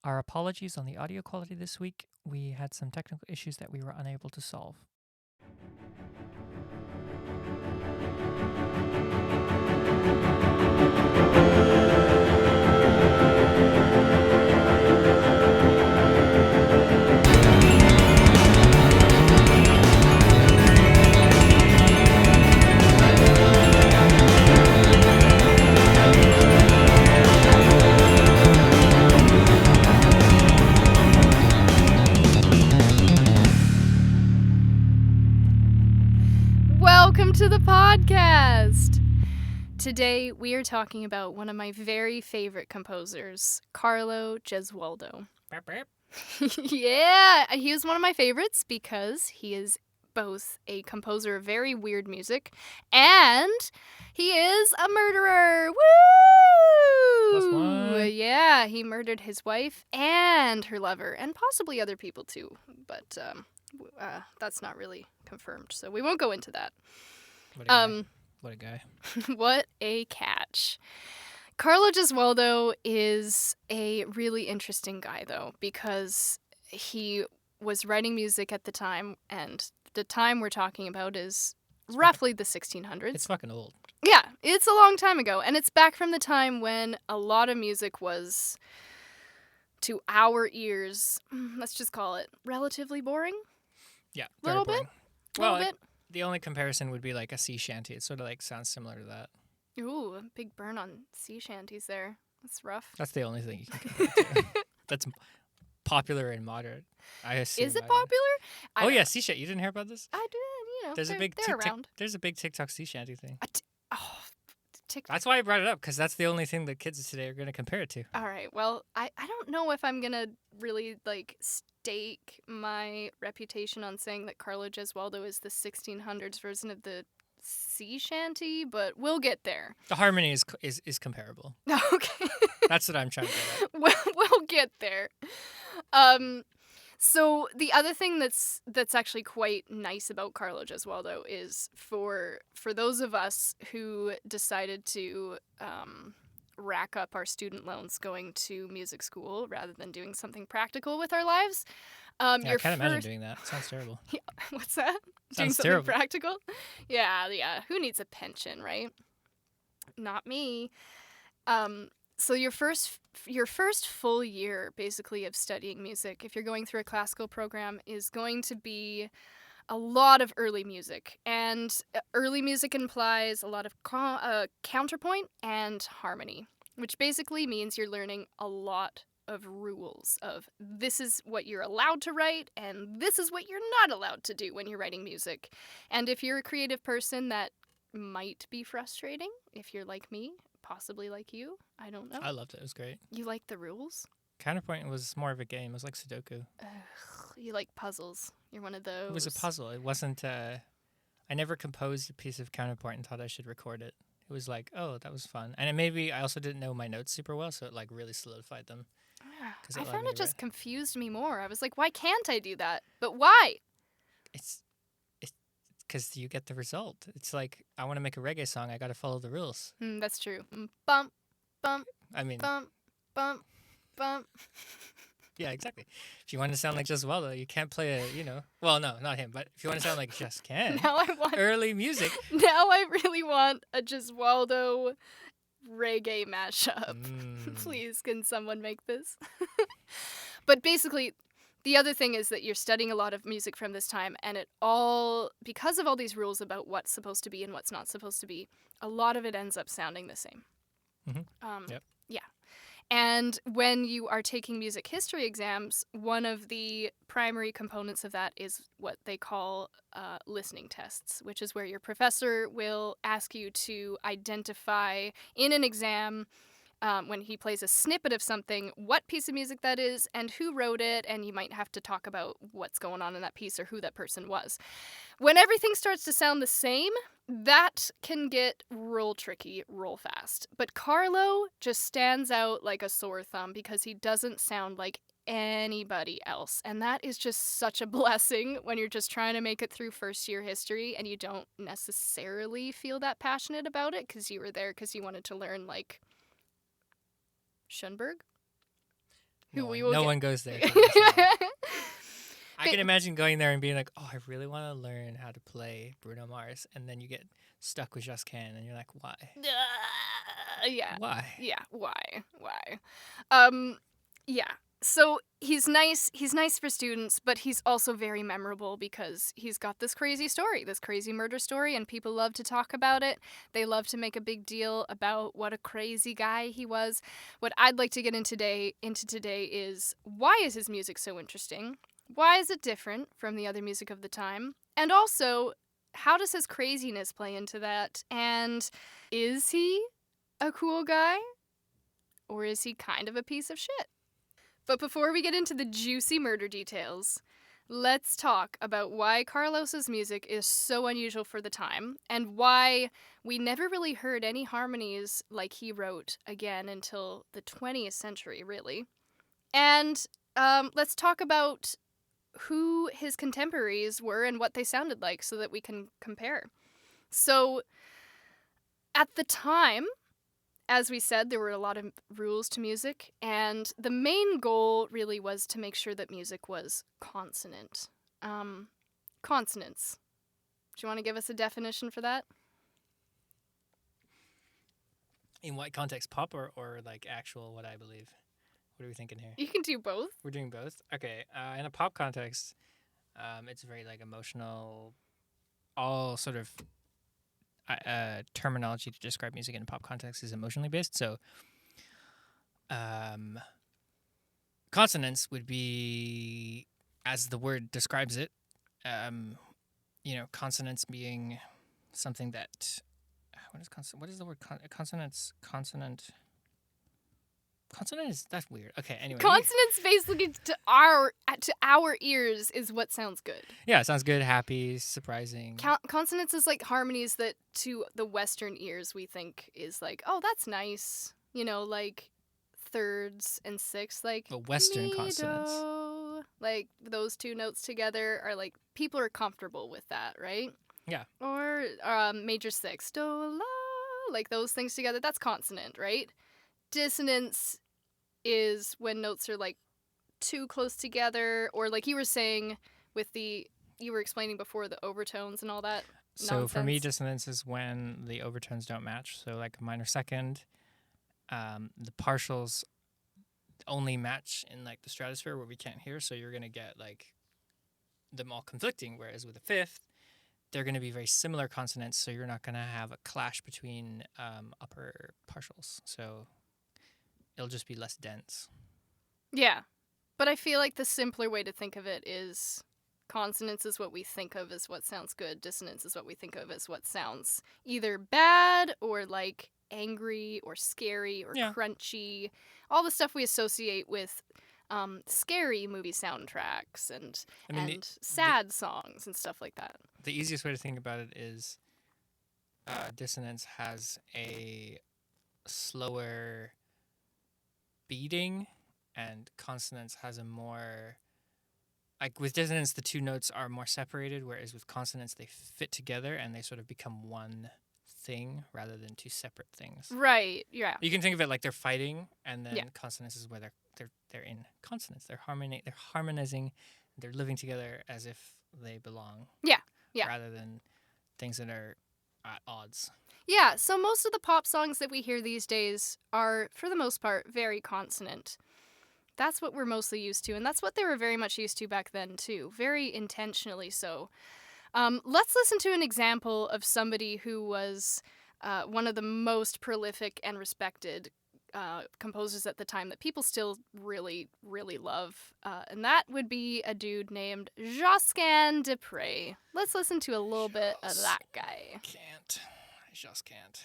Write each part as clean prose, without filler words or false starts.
Our apologies on the audio quality this week. We had some technical issues that we were unable to solve. Welcome to the podcast! Today we are talking about one of my very favorite composers, Carlo Gesualdo. Burp, burp. Yeah, he is one of my favorites because he is both a composer of very weird music and he is a murderer. Woo! Plus one. Yeah, he murdered his wife and her lover and possibly other people too, but that's not really confirmed, so we won't go into that. What a guy. What a catch. Carlo Gesualdo is a really interesting guy, though, because he was writing music at the time, and the time we're talking about is roughly the 1600s. It's fucking old. Yeah, it's a long time ago, and it's back from the time when a lot of music was, to our ears, let's just call it, relatively boring. Yeah. Little bit? Well, Little bit? the only comparison would be like a sea shanty. It sort of like sounds similar to that. Ooh, a big burn on sea shanties there. That's rough. That's the only thing you can compare it to. That's popular and moderate, I assume. Is it popular? Oh yeah, sea shanty. You didn't hear about this? I did, There's a big they're around. There's a big TikTok sea shanty thing. TikTok. That's why I brought it up, because that's the only thing the kids today are going to compare it to. All right, well, I don't know if I'm going to really, stake my reputation on saying that Carlo Gesualdo is the 1600s version of the sea shanty, but we'll get there. The harmony is comparable. Okay. That's what I'm trying to get at. We'll get there. So the other thing that's actually quite nice about Carlo Gesualdo is for those of us who decided to rack up our student loans going to music school rather than doing something practical with our lives. Yeah, I can't imagine doing that. It sounds terrible. Yeah, what's that? Doing Sounds something terrible. practical? Yeah. Who needs a pension, right? Not me. So your first full year, basically, of studying music, if you're going through a classical program, is going to be a lot of early music. And early music implies a lot of counterpoint and harmony, which basically means you're learning a lot of rules of this is what you're allowed to write and this is what you're not allowed to do when you're writing music. And if you're a creative person, that might be frustrating. If you're like me, possibly like you, I don't know. I loved it. It was great. You like the rules? Counterpoint was more of a game. It was like Sudoku. You like puzzles. You're one of those. It was a puzzle. It wasn't. I never composed a piece of counterpoint and thought I should record it. It was like, oh, that was fun. And maybe I also didn't know my notes super well, so it like really solidified them. I found it just confused me more. I was like, why can't I do that? But why? It's because you get the result. It's like, I want to make a reggae song. I got to follow the rules. That's true. Bump, bump, I mean, bump, bump, bump. yeah, exactly. If you want to sound like Gesualdo, you can't play well, no, not him, but if you want to sound like Just Can, Now I want early music. Now I really want a Gesualdo reggae mashup. Please, can someone make this? But basically, the other thing is that you're studying a lot of music from this time, and because of all these rules about what's supposed to be and what's not supposed to be, a lot of it ends up sounding the same. Yep. Yeah. And when you are taking music history exams, one of the primary components of that is what they call listening tests, which is where your professor will ask you to identify in an exam, when he plays a snippet of something, what piece of music that is and who wrote it, and you might have to talk about what's going on in that piece or who that person was. When everything starts to sound the same, that can get real tricky real fast. But Carlo just stands out like a sore thumb because he doesn't sound like anybody else. And that is just such a blessing when you're just trying to make it through first year history and you don't necessarily feel that passionate about it because you were there because you wanted to learn, like, Schoenberg. who we will No get. one goes there. To learn singing. I can imagine going there and being like, oh, I really want to learn how to play Bruno Mars. And then you get stuck with Just Can and you're like, why? Yeah. Why? Yeah. Why? Yeah. So he's nice for students, but he's also very memorable because he's got this crazy story, this crazy murder story, and people love to talk about it. They love to make a big deal about what a crazy guy he was. What I'd like to get into today is, why is his music so interesting? Why is it different from the other music of the time? And also, how does his craziness play into that? And is he a cool guy? Or is he kind of a piece of shit? But before we get into the juicy murder details, let's talk about why Carlos's music is so unusual for the time, and why we never really heard any harmonies like he wrote again until the 20th century, really. And let's talk about who his contemporaries were and what they sounded like so that we can compare. So, at the time, as we said, there were a lot of rules to music, and the main goal really was to make sure that music was consonant. Consonants. Do you want to give us a definition for that? In what context? Pop or like actual what I believe? What are we thinking here? You can do both. We're doing both? Okay. In a pop context, it's very like emotional, all sort of terminology to describe music in a pop context is emotionally based. So consonants would be, as the word describes it, consonants being something that, what is the word? Consonants, consonant is, that's weird. Okay, anyway. Consonants basically to our ears is what sounds good. Yeah, it sounds good, happy, surprising. Consonants is like harmonies that to the Western ears we think is like, oh, that's nice. You know, like thirds and sixths, like But Western mi, consonants. do. Like those two notes together are like, people are comfortable with that, right? Yeah. Or major sixth, do, la, like those things together, that's consonant, right? Dissonance is when notes are like too close together, or like you were saying with you were explaining before, the overtones and all that. So for me, nonsense. dissonance is when the overtones don't match. So like a minor second, the partials only match in like the stratosphere where we can't hear. So you're gonna get like them all conflicting. Whereas with a fifth, they're gonna be very similar consonants. So you're not gonna have a clash between upper partials. So it'll just be less dense. Yeah, but I feel like the simpler way to think of it is, consonance is what we think of as what sounds good. Dissonance is what we think of as what sounds either bad or like angry or scary or crunchy. All the stuff we associate with scary movie soundtracks and sad songs and stuff like that. The easiest way to think about it is dissonance has a slower beating, and consonance has a more, like with dissonance the two notes are more separated, whereas with consonants they fit together and they sort of become one thing rather than two separate things. Right. Yeah. You can think of it like they're fighting, and then consonance is where they're in consonance. They're harmonizing. They're living together as if they belong. Yeah. Yeah. Rather than things that are at odds. Yeah, so most of the pop songs that we hear these days are, for the most part, very consonant. That's what we're mostly used to, and that's what they were very much used to back then, too. Very intentionally so. Let's listen to an example of somebody who was one of the most prolific and respected composers at the time that people still really, really love. And that would be a dude named Josquin des Prez. Let's listen to a little bit of that guy. I just can't.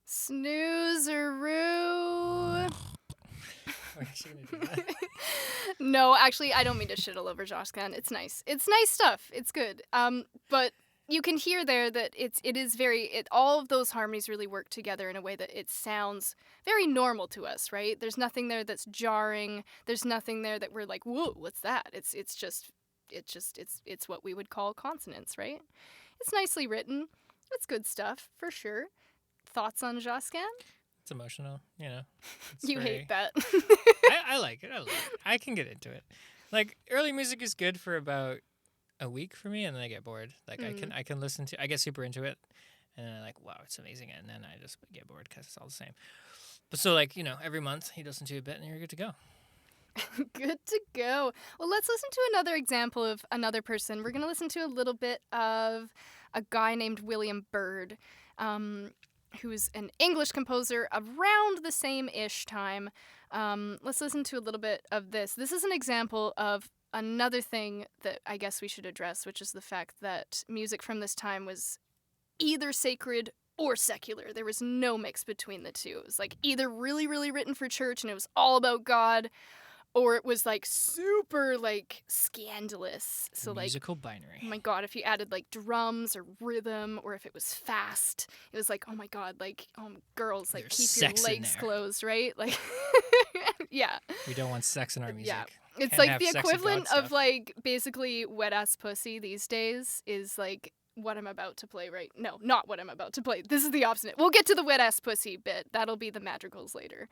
Snoozeroo. No, actually, I don't mean to shit all over Josh Gan. It's nice. It's nice stuff. It's good. But you can hear there that it is very all of those harmonies really work together in a way that it sounds very normal to us, right? There's nothing there that's jarring. There's nothing there that we're like, whoa, what's that? It's what we would call consonants, right? It's nicely written. It's good stuff for sure. Thoughts on Josquin? It's emotional, you know. It's You hate that. I like it. I can get into it. Like early music is good for about a week for me, and then I get bored. Like I can listen to. I get super into it, and then I'm like, wow, it's amazing, and then I just get bored because it's all the same. But so like every month you listen to a bit, and you're good to go. Good to go. Well, let's listen to another example of another person. We're going to listen to a little bit of a guy named William Byrd, who's an English composer around the same-ish time. Let's listen to a little bit of this. This is an example of another thing that I guess we should address, which is the fact that music from this time was either sacred or secular. There was no mix between the two. It was like either really, really written for church and it was all about God, or it was like super like scandalous. So musical binary. Oh my god, if you added like drums or rhythm, or if it was fast, it was like, oh my god, like girls, like There's keep your legs closed, right? Like yeah. We don't want sex in our music. Yeah. It's Can't like have the sex with equivalent God of stuff. like basically wet ass pussy these days is like what I'm about to play right. No, not what I'm about to play. This is the opposite. We'll get to the wet ass pussy bit. That'll be the madrigals later.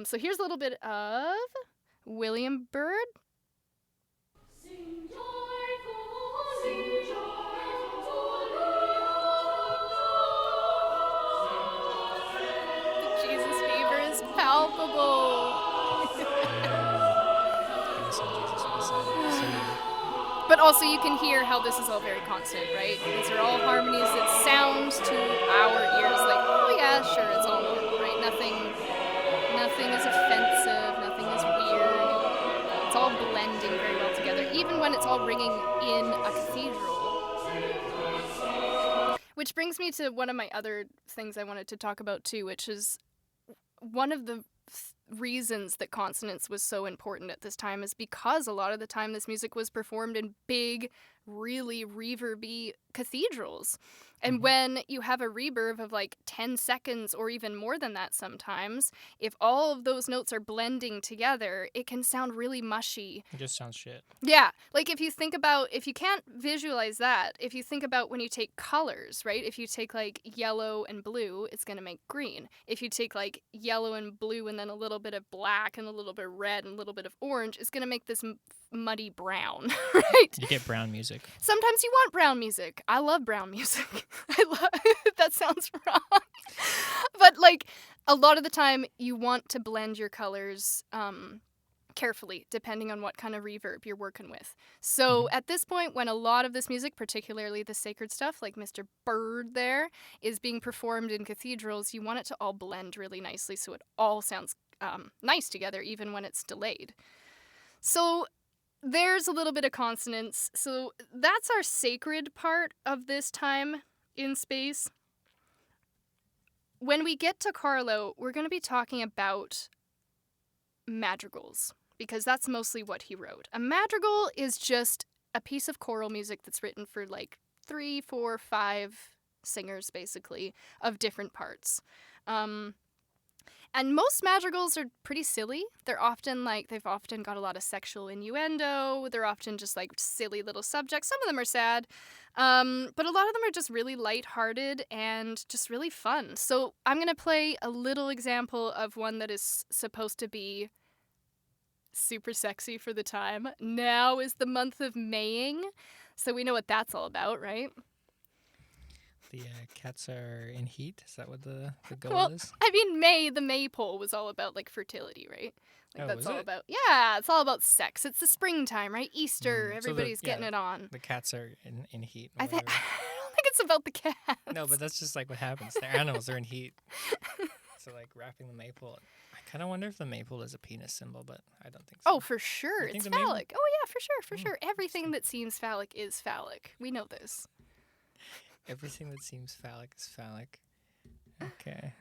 So here's a little bit of William Byrd. Sing joyful, sing joyful, The Jesus fever is palpable. But also you can hear how this is all very consonant, right? These are all harmonies that sound to our ears like, oh yeah, sure, it's all normal, right? Nothing is offensive, nothing is weird. It's all blending very well together, even when it's all ringing in a cathedral. Which brings me to one of my other things I wanted to talk about too, which is one of the reasons that consonance was so important at this time is because a lot of the time this music was performed in big, really reverby cathedrals. And when you have a reverb of like 10 seconds or even more than that sometimes, if all of those notes are blending together, it can sound really mushy. It just sounds shit. Yeah. Like if you can't visualize that, if you think about when you take colors, right? If you take like yellow and blue, it's going to make green. If you take like yellow and blue and then a little bit of black and a little bit of red and a little bit of orange, it's going to make this muddy brown, right? You get brown music. Sometimes you want brown music. I love brown music. That sounds wrong. But like a lot of the time you want to blend your colors carefully depending on what kind of reverb you're working with. So at this point when a lot of this music, particularly the sacred stuff like Mr. Byrd there, is being performed in cathedrals, you want it to all blend really nicely so it all sounds nice together even when it's delayed. So there's a little bit of consonance. So that's our sacred part of this time in space. When we get to Carlo, we're going to be talking about madrigals, because that's mostly what he wrote. A madrigal is just a piece of choral music that's written for like 3, 4, 5 singers, basically, of different parts. And most madrigals are pretty silly. They've often got a lot of sexual innuendo. They're often just like silly little subjects. Some of them are sad. But a lot of them are just really lighthearted and just really fun. So I'm going to play a little example of one that is supposed to be super sexy for the time. Now is the month of Maying. So we know what that's all about, right? The cats are in heat. Is that what the goal is? I mean, May, the maypole was all about like fertility, right? Like that's all about. Yeah, it's all about sex. It's the springtime, right? Easter, everybody's getting it on. The cats are in heat. I don't think it's about the cats. No, but that's just like what happens. They're animals. They're in heat. So like wrapping the maypole. I kind of wonder if the maypole is a penis symbol, but I don't think so. Oh, for sure. It's phallic. Oh, yeah, for sure. Everything that seems phallic is phallic. We know this. Everything that seems phallic is phallic. Okay.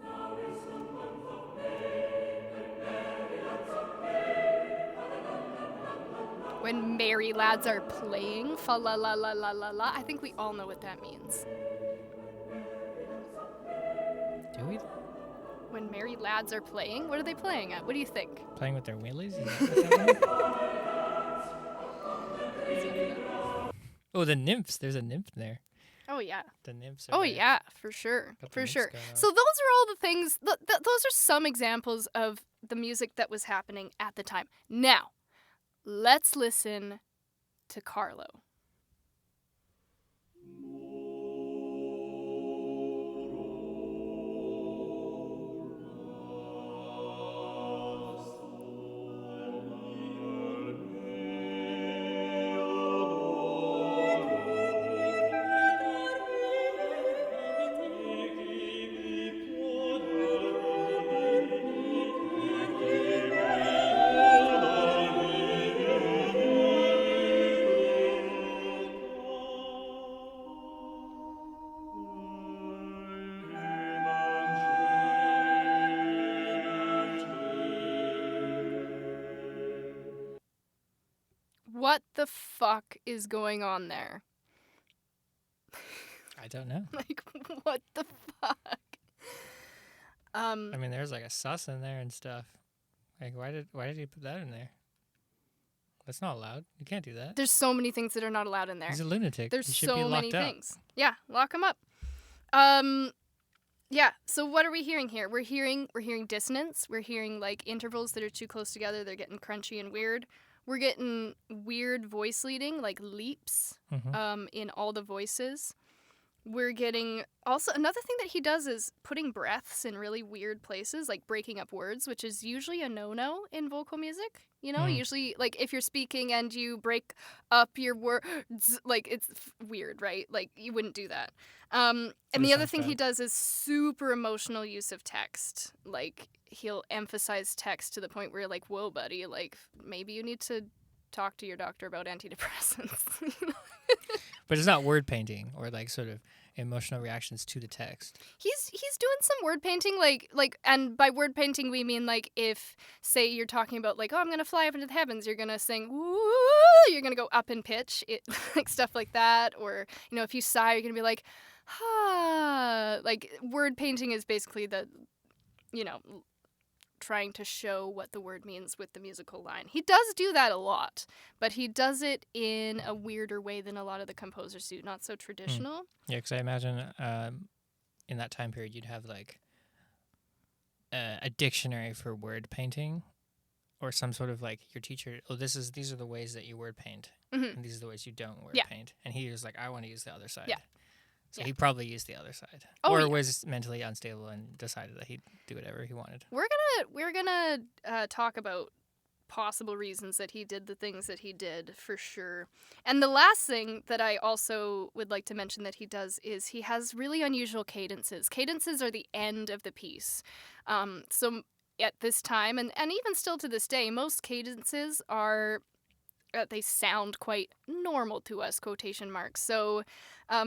Now is the month of May, and merry lots of May When merry lads are playing, fa la la la la la la. I think we all know what that means. Do we? When merry lads are playing, what are they playing at? What do you think? Playing with their wheelies? Is that what's happening? Oh, the nymphs. There's a nymph there. Oh yeah. The nymphs are Oh there. yeah, for sure, Got the for nymphs sure. going on. So those are all the things. Those are some examples of the music that was happening at the time. Now, let's listen to Carlo. What the fuck is going on there? I don't know. Like, what the fuck? I mean, there's like a sus in there and stuff. Like, why did he put that in there? That's not allowed. You can't do that. There's so many things that are not allowed in there. He's a lunatic. There's he should so be many locked up. things. Yeah, lock him up. Yeah. So what are we hearing here? We're hearing dissonance. We're hearing like intervals that are too close together. They're getting crunchy and weird. We're getting weird voice leading, like leaps, Mm-hmm. in all the voices. We're getting also another thing that he does is putting breaths in really weird places, like breaking up words, which is usually a no-no in vocal music. You know, usually like if you're speaking and you break up your words, like it's weird, right? Like you wouldn't do that. And That the other sounds thing he bad. does is super emotional use of text. Like he'll emphasize text to the point where you're like, whoa, buddy, like maybe you need to talk to your doctor about antidepressants. You know? But it's not word painting or like sort of emotional reactions to the text. He's doing some word painting, like, and by word painting we mean like if say you're talking about like, oh, I'm gonna fly up into the heavens, you're gonna sing, woo, you're gonna go up in pitch, like stuff like that, or you know if you sigh, you're gonna be like, ah, like word painting is basically the, you know, trying to show what the word means with the musical line. He does do that a lot, but he does it in a weirder way than a lot of the composers do, not so traditional. Yeah, because I imagine in that time period you'd have like a dictionary for word painting, or some sort of like your teacher. Oh, these are the ways that you word paint, Mhm. and these are the ways you don't word Yeah. paint. And he was like, I want to use the other side. Yeah. So Yeah. he probably used the other side, Oh, or yeah. was mentally unstable and decided that he'd do whatever he wanted. We're gonna talk about possible reasons that he did the things that he did for sure. And the last thing that I also would like to mention that he does is he has really unusual cadences. Cadences are the end of the piece. So at this time, and even still to this day, most cadences are they sound quite normal to us, quotation marks. So,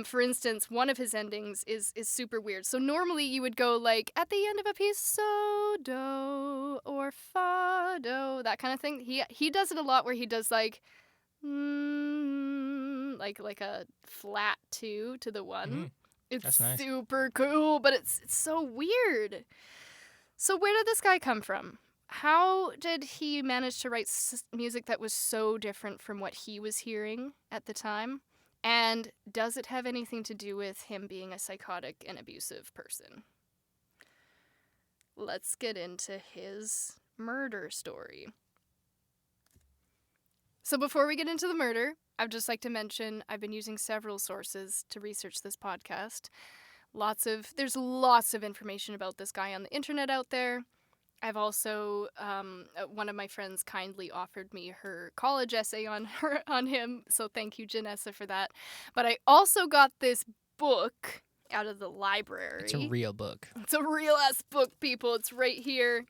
for instance, one of his endings is super weird. So normally you would go like at the end of a piece, so do or fa do, that kind of thing. He does it a lot where he does like like a flat two to the one. Mhm. It's That's nice. super cool, but it's so weird. So where did this guy come from? How did he manage to write music that was so different from what he was hearing at the time? And does it have anything to do with him being a psychotic and abusive person? Let's get into his murder story. So before we get into the murder, I'd just like to mention I've been using several sources to research this podcast. There's lots of information about this guy on the internet out there. I've also, one of my friends kindly offered me her college essay on him, so thank you, Janessa, for that. But I also got this book out of the library. It's a real book. It's a real-ass book, people. It's right here.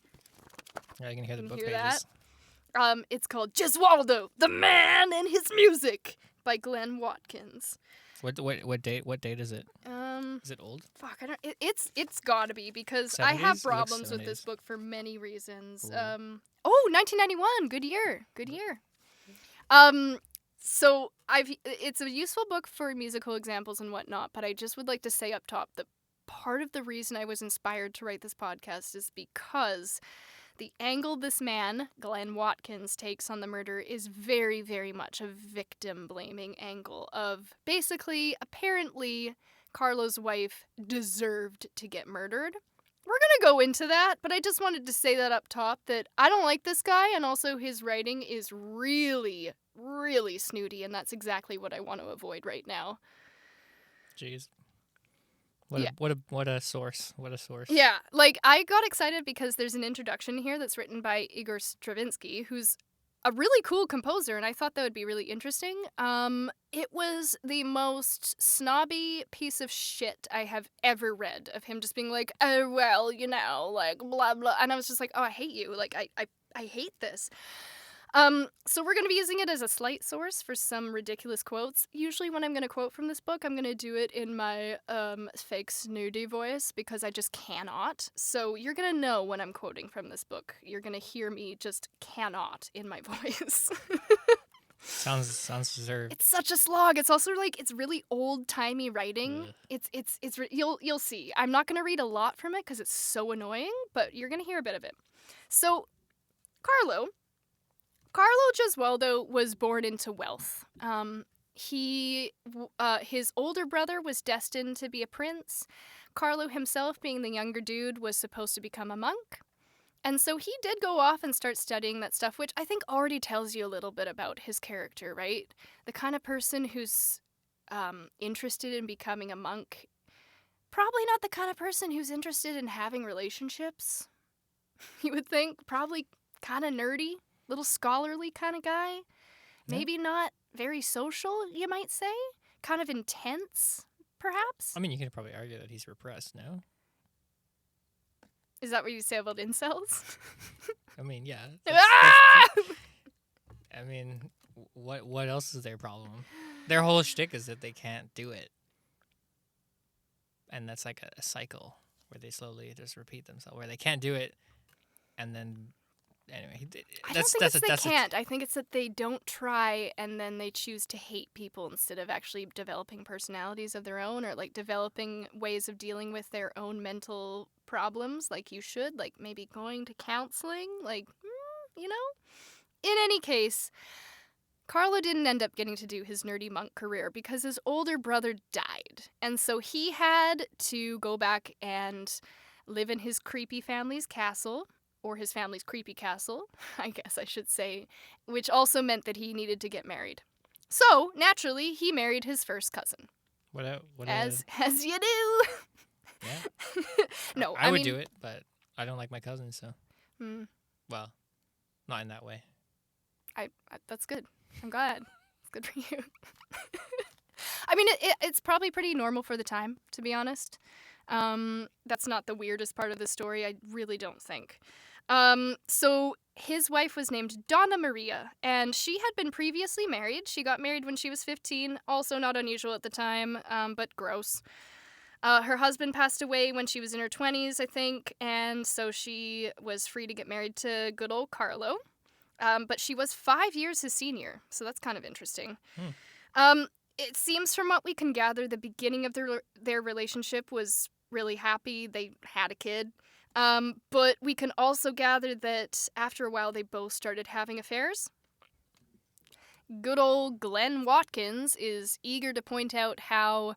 Yeah, you can hear the You book hear pages. that? It's called Gesualdo, the Man and His Music by Glenn Watkins. What date is it? Is it old? Fuck, I don't. It's gotta be because I have 70s? It looks problems with this 70s. book for many reasons. Ooh. 1991, good year. So it's a useful book for musical examples and whatnot, but I just would like to say up top that part of the reason I was inspired to write this podcast is because the angle this man, Glenn Watkins, takes on the murder is very, very much a victim-blaming angle of basically, apparently, Carlo's wife deserved to get murdered. We're going to go into that, but I just wanted to say that up top that I don't like this guy, and also his writing is really, really snooty, and that's exactly what I want to avoid right now. Jeez. Yeah. What a source. What a source. Yeah, like, I got excited because there's an introduction here that's written by Igor Stravinsky, who's a really cool composer, and I thought that would be really interesting. It was the most snobby piece of shit I have ever read of him just being like, oh, well, you know, like, blah, blah. And I was just like, oh, I hate you. Like, I hate this. So we're going to be using it as a slight source for some ridiculous quotes. Usually when I'm going to quote from this book, I'm going to do it in my fake snooty voice because I just cannot. So you're going to know when I'm quoting from this book. You're going to hear me just cannot in my voice. Sounds deserved. It's such a slog. It's also like it's really old-timey writing. Ugh. You'll see. I'm not going to read a lot from it because it's so annoying, but you're going to hear a bit of it. So Carlo Gesualdo was born into wealth. His older brother was destined to be a prince. Carlo himself, being the younger dude, was supposed to become a monk. And so he did go off and start studying that stuff, which I think already tells you a little bit about his character, right? The kind of person who's interested in becoming a monk. Probably not the kind of person who's interested in having relationships. You would think. Probably kind of nerdy. Little scholarly kind of guy. Yeah. Maybe not very social, you might say. Kind of intense, perhaps. I mean, you could probably argue that he's repressed, no? Is that what you say about incels? I mean, yeah. Ah! I mean, what else is their problem? Their whole shtick is that they can't do it. And that's like a cycle where they slowly just repeat themselves, where they can't do it, and then... Anyway, I don't think they can't. I think it's that they don't try and then they choose to hate people instead of actually developing personalities of their own or like developing ways of dealing with their own mental problems like you should, like maybe going to counseling, like, you know? In any case, Carlo didn't end up getting to do his nerdy monk career because his older brother died. And so he had to go back and live in his creepy family's castle. Or his family's creepy castle, I guess I should say, which also meant that he needed to get married. So, naturally, he married his first cousin. As you do! Yeah. No, I would do it, but I don't like my cousin, so... Well, not in that way. I that's good. I'm glad. It's good for you. I mean, it's probably pretty normal for the time, to be honest. That's not the weirdest part of the story, I really don't think. So his wife was named Donna Maria, and she had been previously married. She got married when she was 15, also not unusual at the time, but gross. Her husband passed away when she was in her 20s, I think, and so she was free to get married to good old Carlo. But she was 5 years his senior, so that's kind of interesting. It seems from what we can gather, the beginning of their relationship was really happy. They had a kid. But we can also gather that after a while they both started having affairs. Good old Glenn Watkins is eager to point out how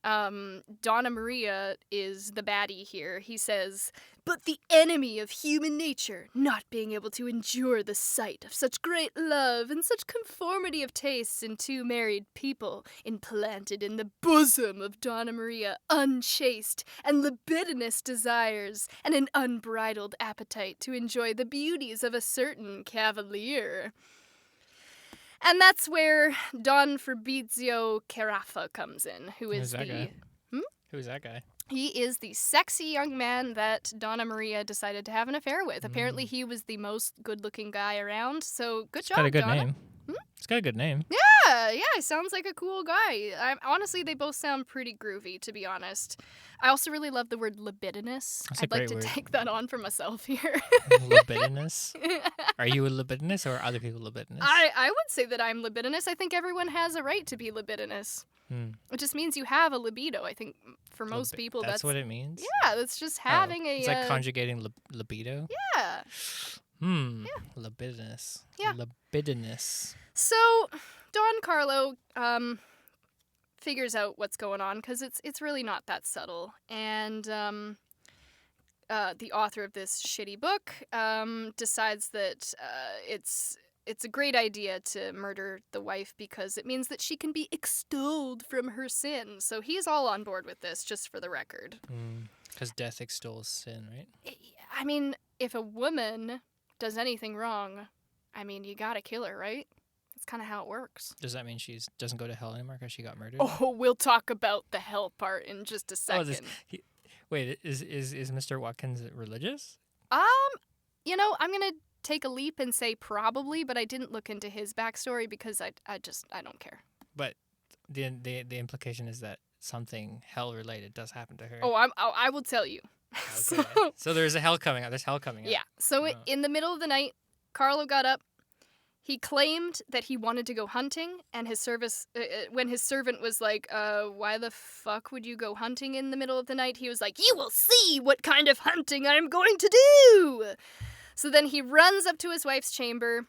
Donna Maria is the baddie here. He says, "But the enemy of human nature, not being able to endure the sight of such great love and such conformity of tastes in two married people, implanted in the bosom of Donna Maria unchaste and libidinous desires, and an unbridled appetite to enjoy the beauties of a certain cavalier." And that's where Don Fabrizio Carafa comes in, Who's that guy? Who's that guy? He is the sexy young man that Donna Maria decided to have an affair with. Apparently, he was the most good-looking guy around, so good job, Got a good Donna. name. It's got a good name. Yeah, Yeah, he sounds like a cool guy. Honestly, they both sound pretty groovy, to be honest. I also really love the word libidinous. That's a I'd like great to word. take that on for myself here. Libidinous. Are you a libidinous or are other people libidinous? I would say that I'm libidinous. I think everyone has a right to be libidinous. Hmm. It just means you have a libido. I think for most people, That's what it means? yeah, that's just having a. It's like conjugating libido? Yeah. Libidinous. Yeah. Libidinous. So Don Carlo figures out what's going on because it's really not that subtle, and the author of this shitty book decides that it's a great idea to murder the wife because it means that she can be extolled from her sin. So he's all on board with this, just for the record. Because death extols sin, right? I mean, if a woman does anything wrong, I mean, you gotta kill her, right? That's kind of how it works. Does that mean she doesn't go to hell anymore because she got murdered? Oh, we'll talk about the hell part in just a second. Wait, is Mr. Watkins religious? You know, I'm gonna take a leap and say probably, but I didn't look into his backstory because I don't care. But the implication is that something hell related does happen to her. Oh, I will tell you. Okay. So there's a hell coming out. There's hell coming out. Yeah. So Oh. in the middle of the night, Carlo got up. He claimed that he wanted to go hunting, and when his servant was like, why the fuck would you go hunting in the middle of the night? He was like, you will see what kind of hunting I'm going to do! So then he runs up to his wife's chamber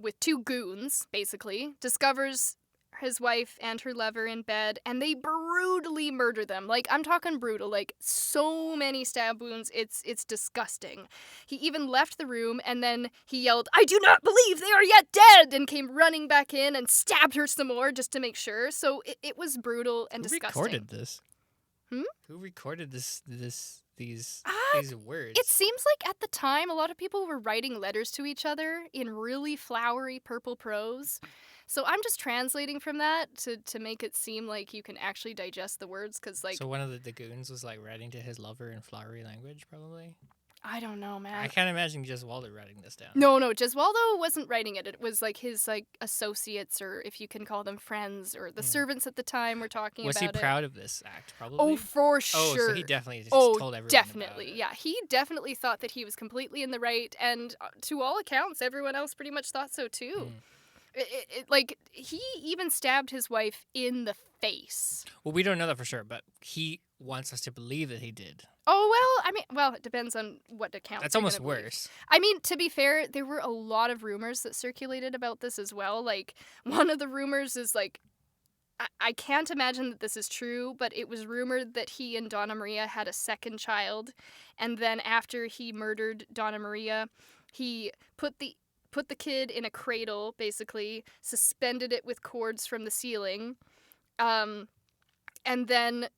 with two goons, basically, discovers his wife and her lover in bed, and they brutally murder them. Like, I'm talking brutal, like, so many stab wounds, it's disgusting. He even left the room, and then he yelled, I do not believe they are yet dead, and came running back in and stabbed her some more just to make sure. So it was brutal and disgusting. Who recorded this? Hmm? Who recorded these words? It seems like at the time, a lot of people were writing letters to each other in really flowery purple prose. So I'm just translating from that to make it seem like you can actually digest the words, because, like... So one of the goons was, like, writing to his lover in flowery language, probably? I don't know, man. I can't imagine Gesualdo writing this down. No, Gesualdo wasn't writing it. It was, like, his, like, associates, or if you can call them friends, or the servants at the time were talking about it. Was he proud of this act, probably? Oh, for sure. Oh, so he definitely just told everyone definitely. about it. Yeah, he definitely thought that he was completely in the right, and to all accounts, everyone else pretty much thought so, too. Like, he even stabbed his wife in the face. Well, we don't know that for sure, but he wants us to believe that he did. Oh, well, it depends on what account. That's almost worse. I mean, to be fair, there were a lot of rumors that circulated about this as well. Like, one of the rumors is, like, I can't imagine that this is true, but it was rumored that he and Donna Maria had a second child, and then after he murdered Donna Maria, he put the kid in a cradle, basically, suspended it with cords from the ceiling, and then,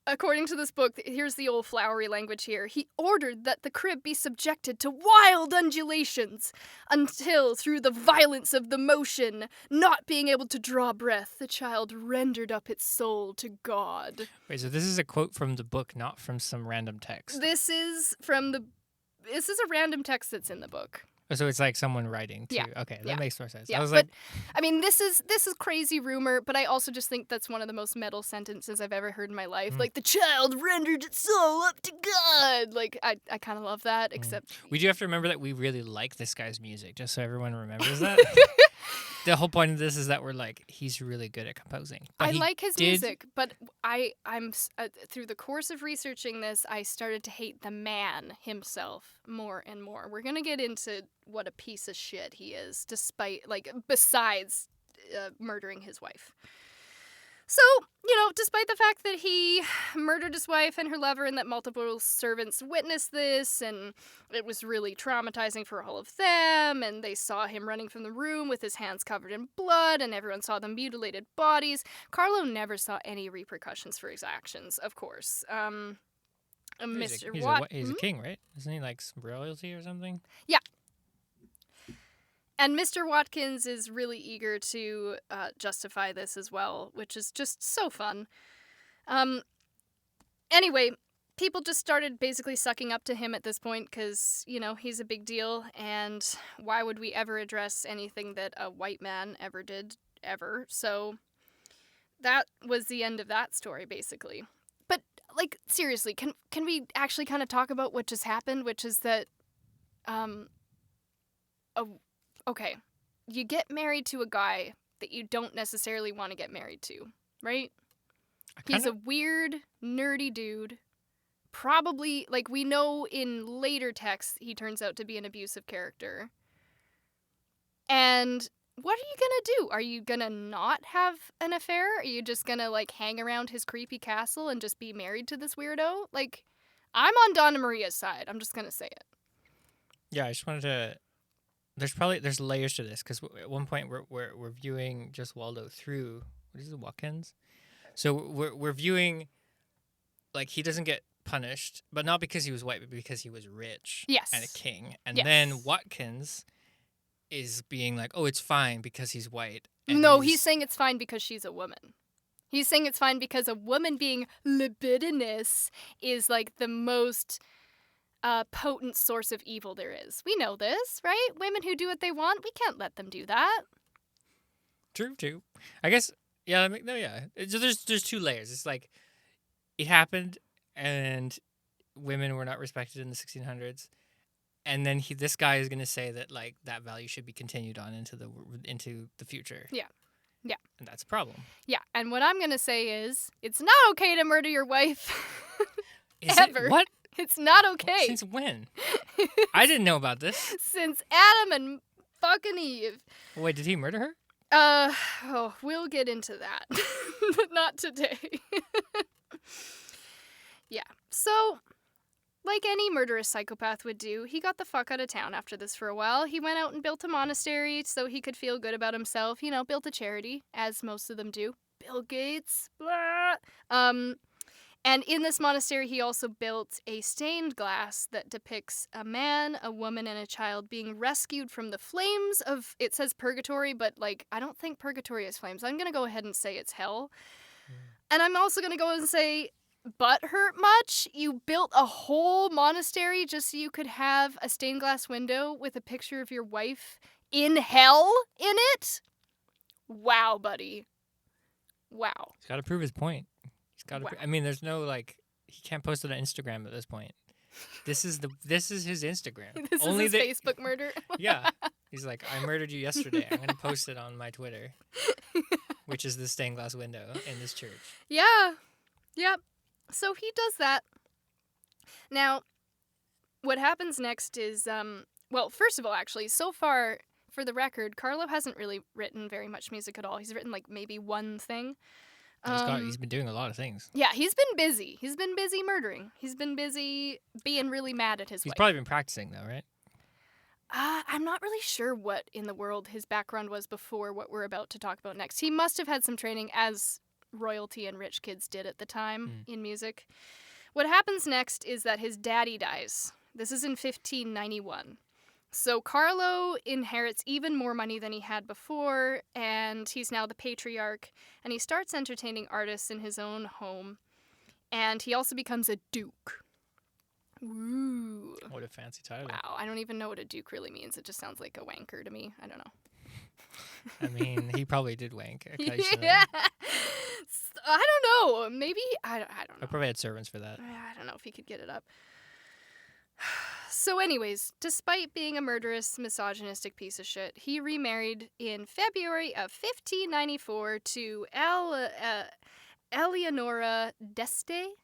according to this book, here's the old flowery language here, he ordered that the crib be subjected to wild undulations until, through the violence of the motion, not being able to draw breath, the child rendered up its soul to God. Wait, so this is a quote from the book, not from some random text? This is a random text that's in the book. So it's like someone writing too. Yeah. Okay, that Yeah. makes more sense. Yeah, I was like, I mean, this is crazy rumor, but I also just think that's one of the most metal sentences I've ever heard in my life. Like, the child rendered its soul up to God. Like, I kind of love that, except... we do have to remember that we really like this guy's music, just so everyone remembers that. The whole point of this is that we're like, he's really good at composing. But I like his music, but I'm through the course of researching this, I started to hate the man himself more and more. We're gonna get into what a piece of shit he is, besides murdering his wife. So, despite the fact that he murdered his wife and her lover and that multiple servants witnessed this, and it was really traumatizing for all of them, and they saw him running from the room with his hands covered in blood, and everyone saw the mutilated bodies, Carlo never saw any repercussions for his actions, of course. he's a king, right? Isn't he like some royalty or something? Yeah. And Mr. Watkins is really eager to justify this as well, which is just so fun. Anyway, people just started basically sucking up to him at this point because, he's a big deal, and why would we ever address anything that a white man ever did ever. So that was the end of that story, basically. But, like, seriously, can we actually kind of talk about what just happened, which is that, okay, you get married to a guy that you don't necessarily want to get married to, right? He's a weird, nerdy dude. Probably, like, we know in later texts he turns out to be an abusive character. And what are you gonna do? Are you gonna not have an affair? Are you just gonna, like, hang around his creepy castle and just be married to this weirdo? Like, I'm on Donna Maria's side. I'm just gonna say it. Yeah, I just wanted to. There's layers to this because at one point we're viewing Gesualdo through what is it, Watkins? So we're viewing like he doesn't get punished, but not because he was white, but because he was rich Yes. and a king. And Yes. then Watkins is being like, oh, it's fine because he's white. And No, he's saying it's fine because she's a woman. He's saying it's fine because a woman being libidinous is, like, the most potent source of evil there is. We know this, right? Women who do what they want, we can't let them do that. True. I guess, yeah, yeah. So there's two layers. It's like, it happened, and women were not respected in the 1600s, and then this guy is going to say that like that value should be continued on into the future. Yeah. And that's a problem. Yeah, and what I'm going to say is, it's not okay to murder your wife. Is Ever. it? What? It's not okay. Since when? I didn't know about this. Since Adam and fucking Eve. Wait, did he murder her? We'll get into that. But not today. Yeah, so, like any murderous psychopath would do, he got the fuck out of town after this for a while. He went out and built a monastery so he could feel good about himself. You know, built a charity, as most of them do. Bill Gates, blah. And in this monastery, he also built a stained glass that depicts a man, a woman, and a child being rescued from the flames of, it says purgatory, but, like, I don't think purgatory is flames. I'm going to go ahead and say it's hell. And I'm also going to go and say, butt hurt much? You built a whole monastery just so you could have a stained glass window with a picture of your wife in hell in it? Wow, buddy. Wow. He's got to prove his point. Wow. I mean, there's no like he can't post it on Instagram at this point. This is his Instagram. This Only is his Facebook murder. Yeah. He's like, I murdered you yesterday. I'm gonna post it on my Twitter, which is the stained glass window in this church. Yeah. Yep. So he does that. Now, what happens next is, well, first of all, actually, so far, for the record, Carlo hasn't really written very much music at all. He's written, like, maybe one thing. He's been doing a lot of things. Yeah, he's been busy. He's been busy murdering. He's been busy being really mad at his He's wife. probably been practicing though, right? I'm not really sure what in the world his background was before what we're about to talk about next. He must have had some training, as royalty and rich kids did at the time in music. What happens next is that his daddy dies. This is in 1591. So Carlo inherits even more money than he had before, and he's now the patriarch, and he starts entertaining artists in his own home, and he also becomes a duke. Ooh. What a fancy title. Wow, I don't even know what a duke really means. It just sounds like a wanker to me. I don't know. I mean, he probably did wank occasionally. Yeah. I don't know. Maybe, I don't know. I probably had servants for that. I don't know if he could get it up. So anyways, despite being a murderous, misogynistic piece of shit, he remarried in February of 1594 to Eleonora d'Este,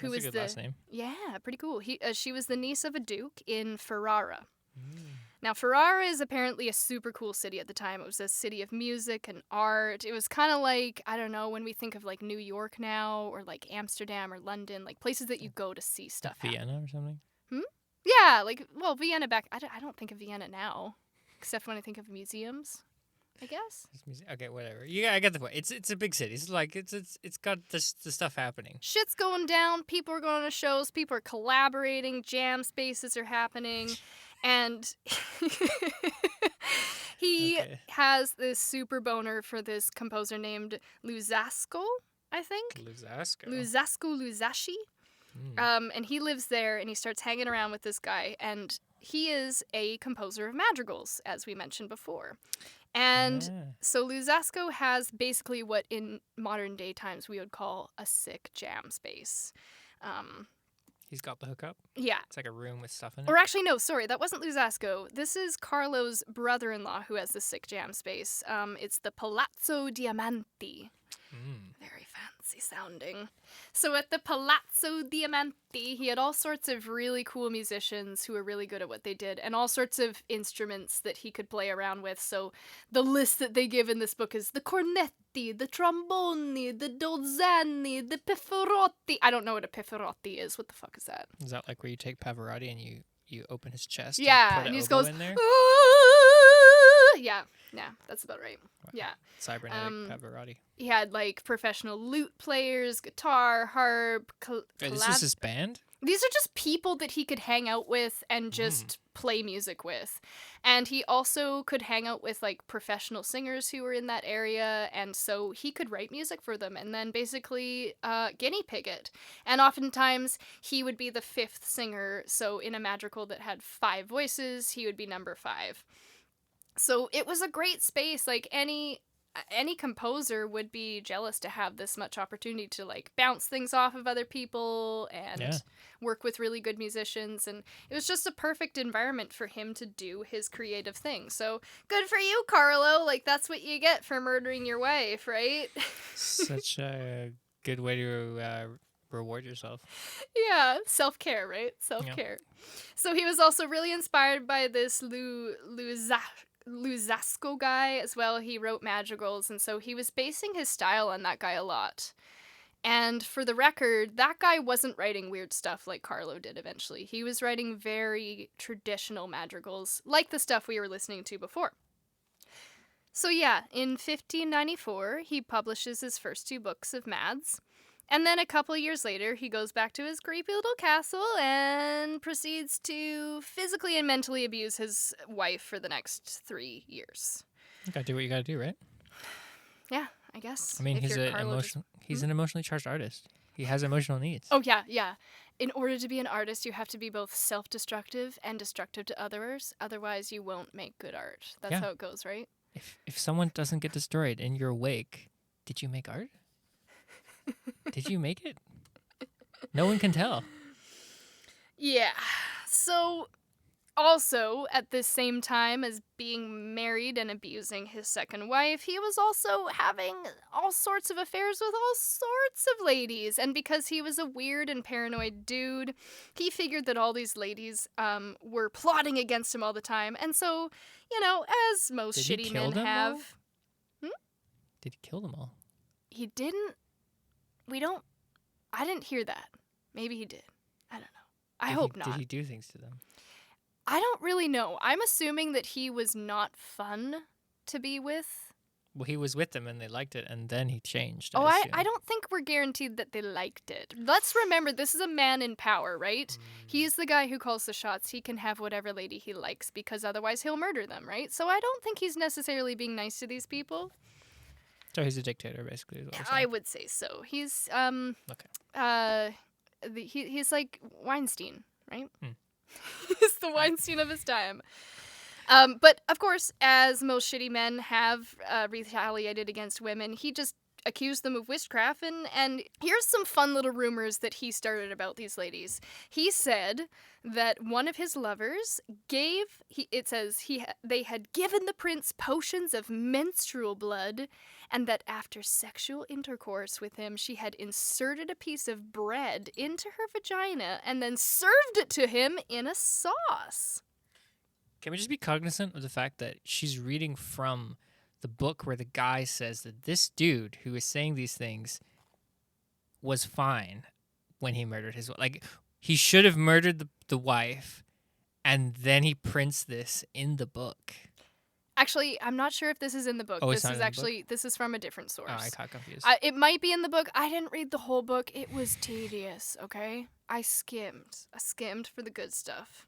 who was That's a good last name. Yeah, pretty cool. She was the niece of a duke in Ferrara. Now, Ferrara is apparently a super cool city at the time. It was a city of music and art. It was kind of like, I don't know, when we think of like New York now, or like Amsterdam or London, like places that you go to see stuff. Vienna or something? Yeah, like, well, Vienna back, I don't think of Vienna now, except when I think of museums, I guess. Okay, whatever. Yeah, I get the point. It's a big city. It's like it's got the stuff happening. Shit's going down. People are going to shows. People are collaborating. Jam spaces are happening. And he has this super boner for this composer named Luzzasco, I think. Luzzasco. And he lives there, and he starts hanging around with this guy, and he is a composer of madrigals, as we mentioned before. And Ah. so Luzasco has basically what in modern day times we would call a sick jam space. He's got the hookup. Yeah. It's like a room with stuff in it. Or actually, no, sorry, that wasn't Luzasco. This is Carlo's brother-in-law who has the sick jam space. It's the Palazzo Diamanti. Very fancy sounding. So at the Palazzo Diamanti, he had all sorts of really cool musicians who were really good at what they did, and all sorts of instruments that he could play around with. So the list that they give in this book is the cornetti, the tromboni, the dolzani, the pifferotti. I don't know what a pifferotti is. What the fuck is that? Is that like where you take Pavarotti and you open his chest? Yeah, and, and put he an just oboe goes, in there. yeah, that's about right. Yeah. Cybernetic Pavarotti. He had like professional lute players, guitar, harp, Wait, this was his band? These are just people that he could hang out with and just play music with. And he also could hang out with like professional singers who were in that area, and so he could write music for them and then basically guinea pig it. And oftentimes he would be the fifth singer, so in a madrigal that had 5 voices, he would be number 5. So it was a great space. Like any composer would be jealous to have this much opportunity to like bounce things off of other people and work with really good musicians, and it was just a perfect environment for him to do his creative thing. So good for you, Carlo. Like that's what you get for murdering your wife, right? Such a good way to reward yourself. Yeah, self-care, right? Self-care. So he was also really inspired by this Luzasco guy as well. He wrote madrigals, and so he was basing his style on that guy a lot. And for the record, that guy wasn't writing weird stuff like Carlo did eventually. He was writing very traditional madrigals, like the stuff we were listening to before. So yeah, in 1594, he publishes his first 2 books of mads. And then a couple years later, he goes back to his creepy little castle and proceeds to physically and mentally abuse his wife for the next 3 years. You gotta do what you gotta do, right? Yeah, I guess. I mean, If he's you're an Carlo, he's an emotionally charged artist. He has emotional needs. Oh, yeah. In order to be an artist, you have to be both self-destructive and destructive to others. Otherwise, you won't make good art. That's how it goes, right? If someone doesn't get destroyed in your wake, did you make art? Did you make it? No one can tell. Yeah. So, also, at the same time as being married and abusing his second wife, he was also having all sorts of affairs with all sorts of ladies. And because he was a weird and paranoid dude, he figured that all these ladies were plotting against him all the time. And so, as most shitty men have... Did he kill them all? He didn't... I didn't hear that. Maybe he did. I don't know. I hope not. Did he do things to them? I don't really know. I'm assuming that he was not fun to be with. Well, he was with them and they liked it, and then he changed. I don't think we're guaranteed that they liked it. Let's remember, this is a man in power, right? He's the guy who calls the shots. He can have whatever lady he likes because otherwise he'll murder them, right? So I don't think he's necessarily being nice to these people. So he's a dictator, basically. Is what we're I saying. would say so. He's Okay. he's like Weinstein, right? He's the Weinstein of his time. But of course, as most shitty men have retaliated against women, he just accused them of witchcraft. And here's some fun little rumors that he started about these ladies. He said that one of his lovers they had given the prince potions of menstrual blood, and that after sexual intercourse with him, she had inserted a piece of bread into her vagina and then served it to him in a sauce. Can we just be cognizant of the fact that she's reading from the book where the guy says that this dude who is saying these things was fine when he murdered his wife? Like, he should have murdered the wife, and then he prints this in the book. Actually, I'm not sure if this is in the book. Oh, this is actually this is from a different source. Oh, I got confused. It might be in the book. I didn't read the whole book. It was tedious, okay? I skimmed for the good stuff.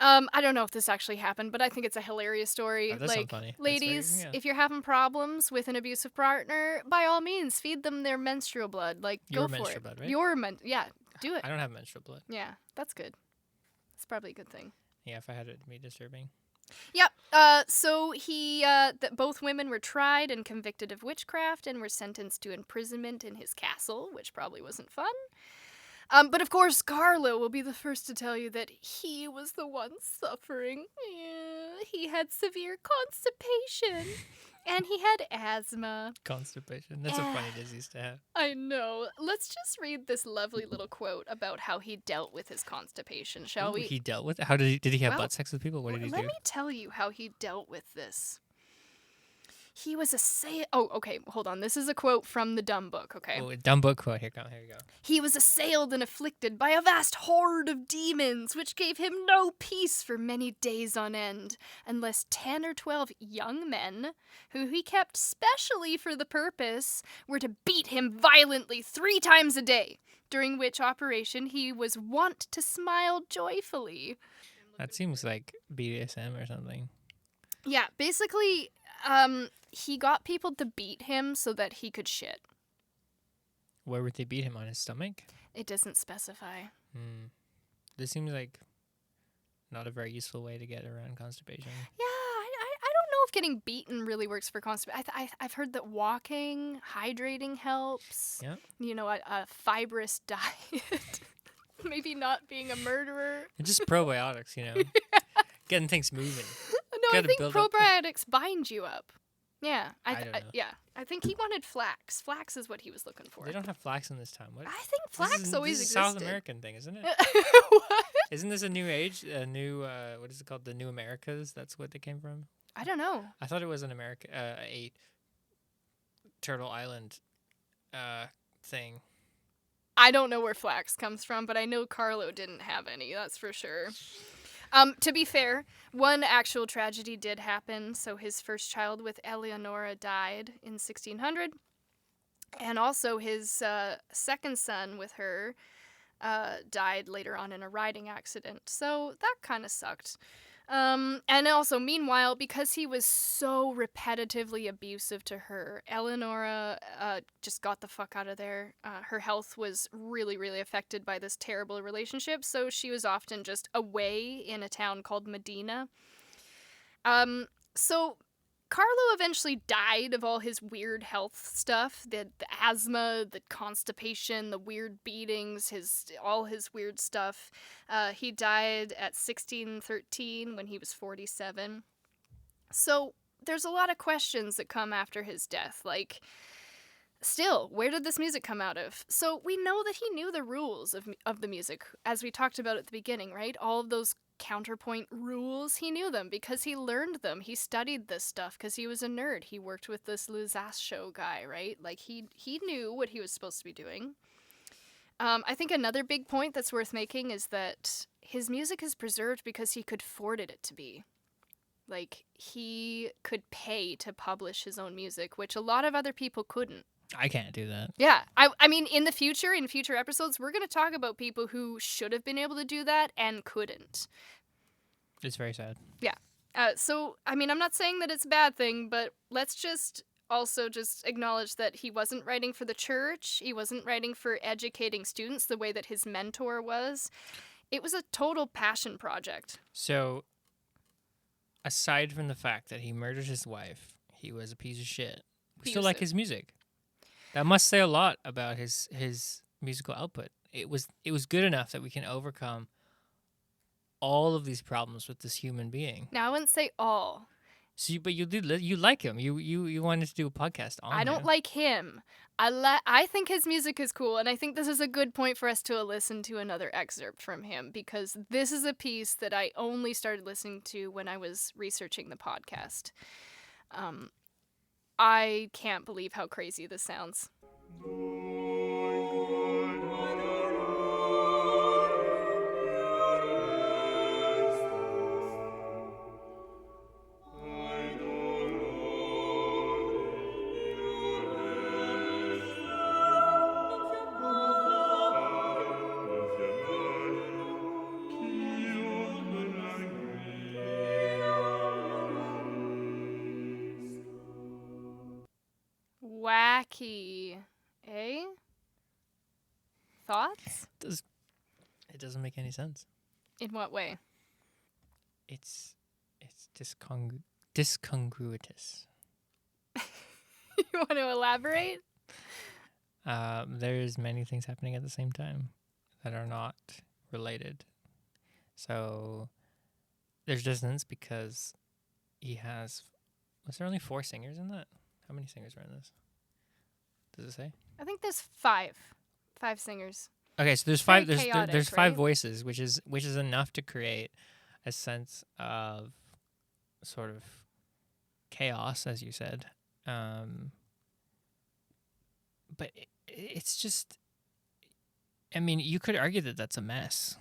I don't know if this actually happened, but I think it's a hilarious story. Oh, that sounds funny. Ladies, if you're having problems with an abusive partner, by all means, feed them their menstrual blood. Like, go for it. Your menstrual blood, right? Yeah, do it. I don't have menstrual blood. Yeah, that's good. That's probably a good thing. Yeah, if I had it, it'd be disturbing. Yep. So both women were tried and convicted of witchcraft and were sentenced to imprisonment in his castle, which probably wasn't fun. But of course, Carlo will be the first to tell you that he was the one suffering. He had severe constipation, and he had asthma. Constipation. That's a funny disease to have. I know. Let's just read this lovely little quote about how he dealt with his constipation, shall Ooh, we? he dealt with it? How did he have Well, butt sex with people? What did he Let do? me tell you how he dealt with this. He was Oh, okay, hold on. This is a quote from the Dumb Book, okay? Oh, a dumb book quote. Here you go. He was assailed and afflicted by a vast horde of demons, which gave him no peace for many days on end, unless 10 or 12 young men, who he kept specially for the purpose, were to beat him violently 3 times a day, during which operation he was wont to smile joyfully. That seems like BDSM or something. Yeah, basically, he got people to beat him so that he could shit. Where would they beat him, on his stomach? It doesn't specify. This seems like not a very useful way to get around constipation. Yeah, I don't know if getting beaten really works for constipation. I've heard that walking, hydrating helps. Yeah. You know, a fibrous diet. Maybe not being a murderer. And just probiotics, getting things moving. No, I Gotta think build up probiotics bind you up. Yeah, I don't know. yeah, I think he wanted flax. Flax is what he was looking for. They don't have flax in this time. What? I think flax this is, always this is existed. a South American thing, isn't it? What? Isn't this a new age? A new what is it called? The New Americas? That's what they came from. I don't know. I thought it was an a Turtle Island thing. I don't know where flax comes from, but I know Carlo didn't have any, that's for sure. To be fair, one actual tragedy did happen. So his first child with Eleonora died in 1600. And also his second son with her died later on in a riding accident. So that kind of sucked. And also, meanwhile, because he was so repetitively abusive to her, Eleonora just got the fuck out of there. Her health was really, really affected by this terrible relationship, so she was often just away in a town called Medina. So Carlo eventually died of all his weird health stuff, the asthma, the constipation, the weird beatings, all his weird stuff. He died at 1613 when he was 47. So there's a lot of questions that come after his death, like, still, where did this music come out of? So we know that he knew the rules of the music, as we talked about at the beginning, right? All of those counterpoint rules, he knew them because he learned them. He studied this stuff because he was a nerd. He worked with this Luzzascio guy, right? Like, he knew what he was supposed to be doing. I think another big point that's worth making is that his music is preserved because he could afford it to be. Like, he could pay to publish his own music, which a lot of other people couldn't. I can't do that. Yeah, I mean, in future episodes, we're going to talk about people who should have been able to do that and couldn't. It's very sad. Yeah. So, I mean, I'm not saying that it's a bad thing, but let's just also just acknowledge that he wasn't writing for the church. He wasn't writing for educating students the way that his mentor was. It was a total passion project. So, aside from the fact that he murdered his wife, he was a piece of shit. We still like his music. That must say a lot about his musical output. It was good enough that we can overcome all of these problems with this human being. Now, I wouldn't say all. So, but you like him. You wanted to do a podcast on him. I don't like him. I think his music is cool, and I think this is a good point for us to listen to another excerpt from him, because this is a piece that I only started listening to when I was researching the podcast. I can't believe how crazy this sounds. Wacky, eh? Thoughts? It doesn't make any sense. In what way? It's it's discongruous. You want to elaborate? There's many things happening at the same time that are not related. So there's dissonance because he has. Was there only 4 singers in that? How many singers were in this? Does it say? I think there's 5 singers. Okay, so there's Very 5. chaotic, There's 5 right? voices, which is enough to create a sense of sort of chaos, as you said. But it's just. I mean, you could argue that that's a mess.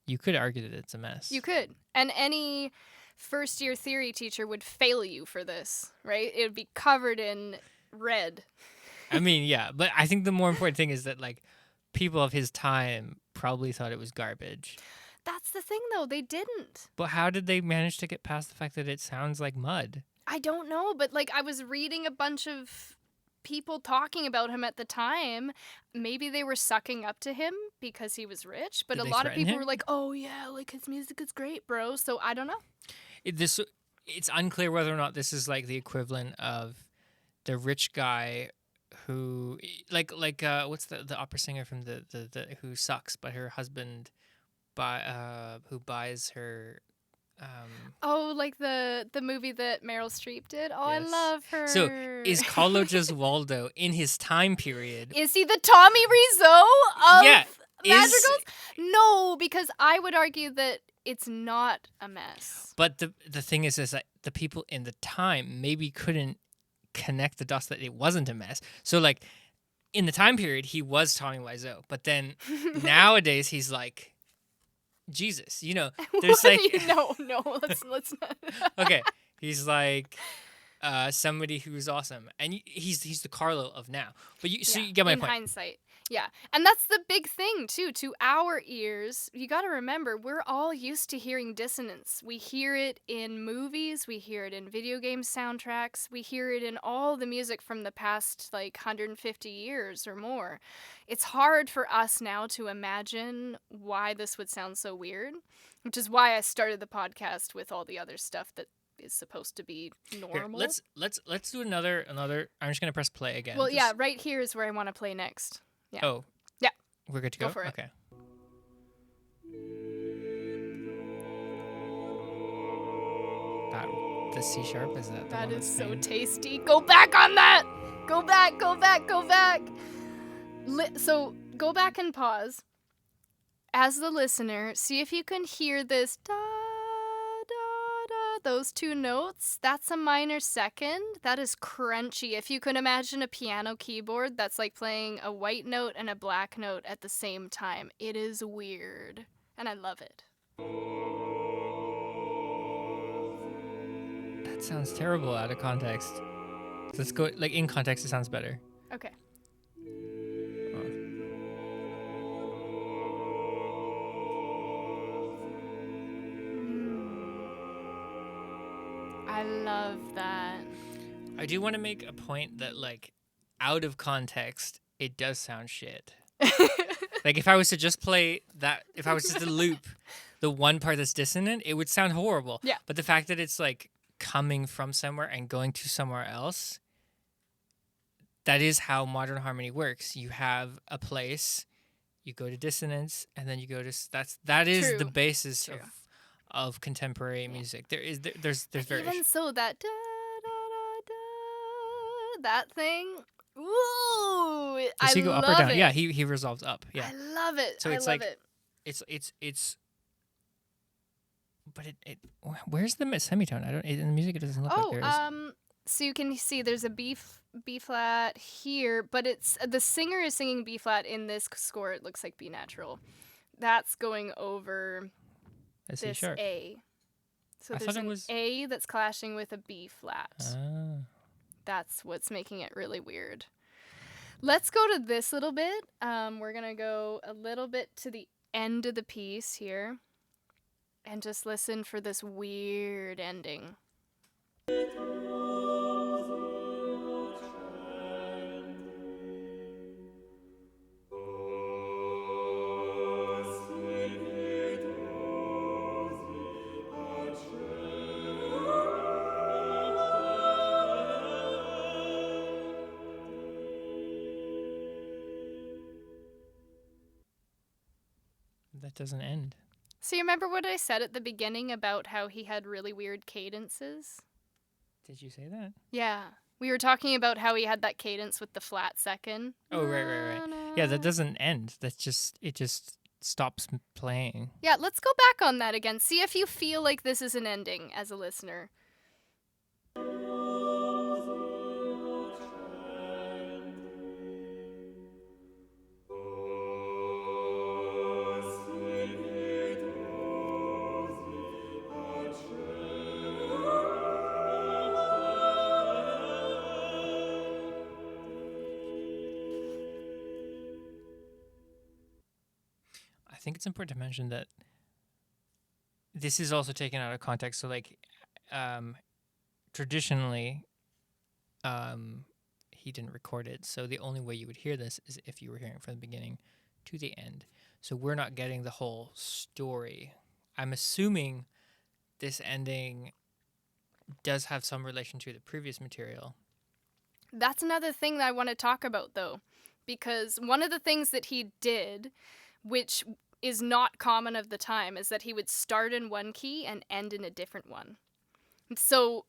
You could argue that it's a mess. You could. And any first-year theory teacher would fail you for this, right? It would be covered in red. I mean, yeah, but I think the more important thing is that like people of his time probably thought it was garbage. That's the thing, though. They didn't. But how did they manage to get past the fact that it sounds like mud? I don't know, but like I was reading a bunch of people talking about him at the time. Maybe they were sucking up to him because he was rich, but Did a they lot of threaten people him? were like, "Oh yeah, like his music is great, bro." So I don't know. It's unclear whether or not this is like the equivalent of the rich guy who what's the opera singer from the who sucks but her husband who buys her Oh, like the movie that Meryl Streep did. Oh, Yes. I love her. So is Carlo Gesualdo in his time period? Is he the Tommy Wiseau of Yeah, Madrigals? No, because I would argue that it's not a mess. But the thing is that the people in the time maybe couldn't connect the dots that it wasn't a mess. So like in the time period he was Tommy Wiseau, but then nowadays he's like Jesus. You know, there's What do like you- no, let's not. okay, he's like somebody who's awesome, and he's the Carlo of now. But you get my in point. hindsight. Yeah. And that's the big thing, too. To our ears, you got to remember, we're all used to hearing dissonance. We hear it in movies, we hear it in video game soundtracks, we hear it in all the music from the past, like, 150 years or more. It's hard for us now to imagine why this would sound so weird, which is why I started the podcast with all the other stuff that is supposed to be normal. Here, let's do another. I'm just gonna press play again. Well, yeah, right here is where I want to play next. Yeah. Oh. Yeah. We're good to go? Go for it. Okay. The C sharp, is that the That one is that's so playing? tasty. Go back on that. Go back. So go back and pause. As the listener, see if you can hear this da da da. Those 2 notes. That's a minor second. That is crunchy. If you can imagine a piano keyboard that's like playing a white note and a black note at the same time. It is weird, and I love it. That sounds terrible out of context. Let's go, like, in context, it sounds better. Okay. I love that. I do want to make a point that, like, out of context, it does sound shit. Like, if I was to just play that, if I was just to loop the one part that's dissonant, it would sound horrible. Yeah. But the fact that it's, like, coming from somewhere and going to somewhere else, that is how modern harmony works. You have a place, you go to dissonance, and then you go to that is True. the basis True. of contemporary music. There's variation. Even so, that da da da da, that thing. Ooh, Does I he go up or love down? it. Yeah, he resolves up. Yeah. I love it. So it's I love like- it. It's but it where's the semitone? I don't in the music it doesn't look like Oh, there is. so you can see there's a B flat here, but it's the singer is singing B flat in this score. It looks like B natural. That's going over A C this sharp. A. So I there's thought it an was- A that's clashing with a B flat. Ah. That's what's making it really weird. Let's go to this little bit. We're going to go a little bit to the end of the piece here and just listen for this weird ending. it doesn't end. So you remember what I said at the beginning about how he had really weird cadences? Did you say that? Yeah. We were talking about how he had that cadence with the flat second. Oh, right. Yeah, that doesn't end. It just stops playing. Yeah, let's go back on that again. See if you feel like this is an ending as a listener. I think it's important to mention that this is also taken out of context. So, like, traditionally, he didn't record it. So the only way you would hear this is if you were hearing it from the beginning to the end. So we're not getting the whole story. I'm assuming this ending does have some relation to the previous material. That's another thing that I want to talk about, though, because one of the things that he did, which is not common of the time, is that he would start in one key and end in a different one. So